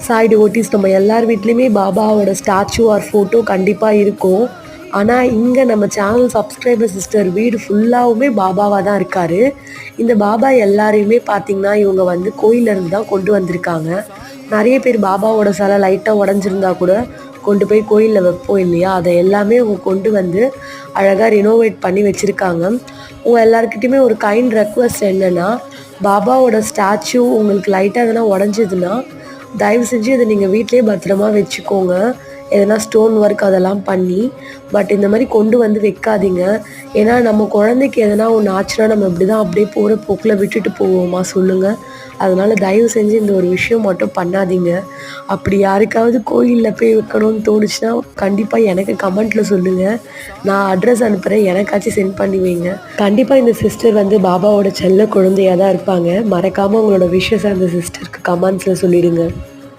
Sai devotees நம்ம எல்லார் வீட்லேயுமே பாபாவோட ஸ்டாச்சு ஆர் ஃபோட்டோ கண்டிப்பாக இருக்கும். ஆனால் இங்கே நம்ம சேனல் சப்ஸ்கிரைபர் சிஸ்டர் வீடு ஃபுல்லாகவுமே பாபாவாக தான் இருக்கார். இந்த பாபா எல்லாரையுமே பார்த்திங்கன்னா இவங்க வந்து கோயிலேருந்து தான் கொண்டு வந்திருக்காங்க. நிறைய பேர் பாபாவோட சிலை லைட்டாக உடஞ்சிருந்தா கூட கொண்டு போய் கோயிலில் வைப்போம் இல்லையா, அதை எல்லாமே அவங்க கொண்டு வந்து அழகாக ரினோவேட் பண்ணி வச்சுருக்காங்க. உங்கள் எல்லாருக்கிட்டையுமே ஒரு கைண்ட் ரெக்வஸ்ட் என்னென்னா, பாபாவோட ஸ்டாச்சு உங்களுக்கு லைட்டாக எதனா உடஞ்சதுன்னா தயவு செஞ்சு இதை நீங்கள் வீட்டிலே பத்திரமா வச்சுக்கோங்க. எதனா ஸ்டோன் ஒர்க் அதெல்லாம் பண்ணி. பட் இந்த மாதிரி கொண்டு வந்து வைக்காதீங்க. ஏன்னா நம்ம குழந்தைக்கு எதனா ஒன்று ஆச்சுன்னா நம்ம இப்படி தான் அப்படியே போகிற போக்கில் விட்டுட்டு போவோமா சொல்லுங்கள். அதனால் தயவு செஞ்சு இந்த ஒரு விஷயம் மட்டும் பண்ணாதீங்க. அப்படி யாருக்காவது கோயிலில் போய் வைக்கணும்னு தோணுச்சுன்னா கண்டிப்பாக எனக்கு கமெண்ட்டில் சொல்லுங்கள். நான் அட்ரஸ் அனுப்புகிறேன், எனக்காச்சும் சென்ட் பண்ணி வைங்க. கண்டிப்பாக இந்த சிஸ்டர் வந்து பாபாவோட செல்ல குழந்தையாக தான் இருப்பாங்க. மறக்காமல் உங்களோட விஷஸ் அந்த சிஸ்டருக்கு கமெண்ட்ஸில் சொல்லிடுங்க.